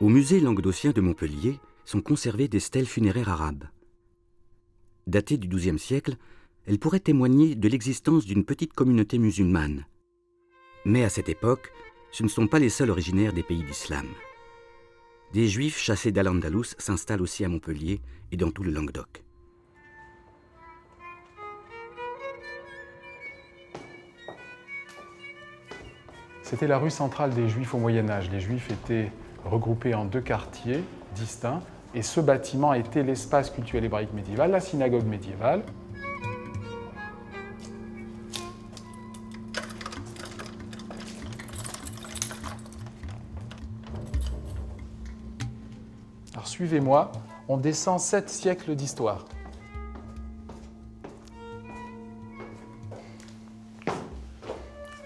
Au musée languedocien de Montpellier sont conservées des stèles funéraires arabes. Datées du XIIe siècle, elles pourraient témoigner de l'existence d'une petite communauté musulmane. Mais à cette époque, ce ne sont pas les seuls originaires des pays d'islam. Des Juifs chassés d'Al-Andalus s'installent aussi à Montpellier et dans tout le Languedoc. C'était la rue centrale des Juifs au Moyen-Âge. Les Juifs étaient regroupés en deux quartiers distincts et ce bâtiment était l'espace cultuel hébraïque médiéval, la synagogue médiévale. Alors suivez-moi, on descend 7 siècles d'histoire.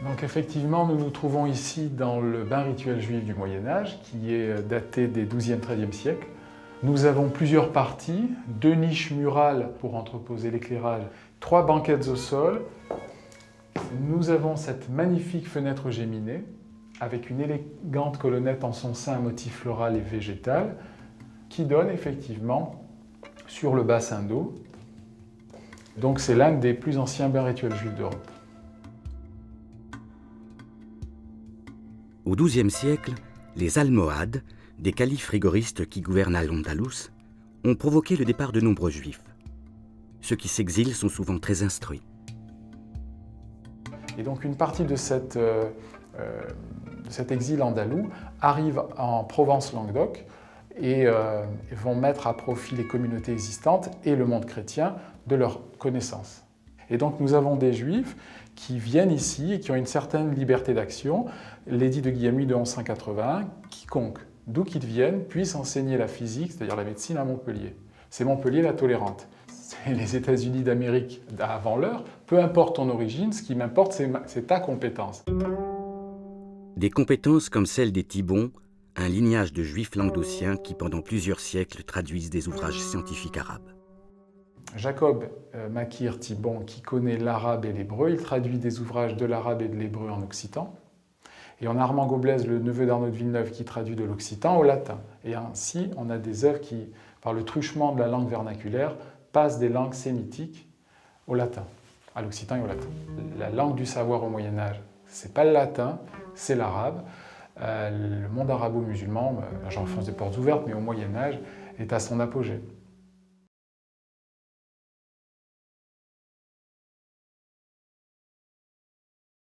Donc effectivement, nous nous trouvons ici dans le bain rituel juif du Moyen-Âge, qui est daté des XIIe, XIIIe siècles. Nous avons plusieurs parties, 2 niches murales pour entreposer l'éclairage, 3 banquettes au sol. Nous avons cette magnifique fenêtre géminée, avec une élégante colonnette en son sein à motif floral et végétal, qui donne effectivement sur le bassin d'eau. Donc c'est l'un des plus anciens bains rituels juifs d'Europe. Au XIIe siècle, les Almohades, des califes rigoristes qui gouvernent Al-Andalus, ont provoqué le départ de nombreux juifs. Ceux qui s'exilent sont souvent très instruits. Et donc une partie de cet exil andalou arrive en Provence-Languedoc et vont mettre à profit les communautés existantes et le monde chrétien de leurs connaissances. Et donc nous avons des juifs qui viennent ici et qui ont une certaine liberté d'action. L'édit de Guillaume de 1181, quiconque, d'où qu'ils viennent, puisse enseigner la physique, c'est-à-dire la médecine à Montpellier. C'est Montpellier la tolérante. C'est les États-Unis d'Amérique avant l'heure. Peu importe ton origine, ce qui m'importe, c'est ta compétence. Des compétences comme celle des Thibons, un lignage de juifs languedociens qui pendant plusieurs siècles traduisent des ouvrages scientifiques arabes. Jacob Makir Thibon, qui connaît l'arabe et l'hébreu, il traduit des ouvrages de l'arabe et de l'hébreu en occitan. Et on a Armand Goblaise, le neveu d'Arnaud de Villeneuve, qui traduit de l'occitan au latin. Et ainsi, on a des œuvres qui, par le truchement de la langue vernaculaire, passent des langues sémitiques au latin, à l'occitan et au latin. La langue du savoir au Moyen-Âge, c'est pas le latin, c'est l'arabe. Le monde arabo-musulman, j'enfonce des portes ouvertes, mais au Moyen-Âge, est à son apogée.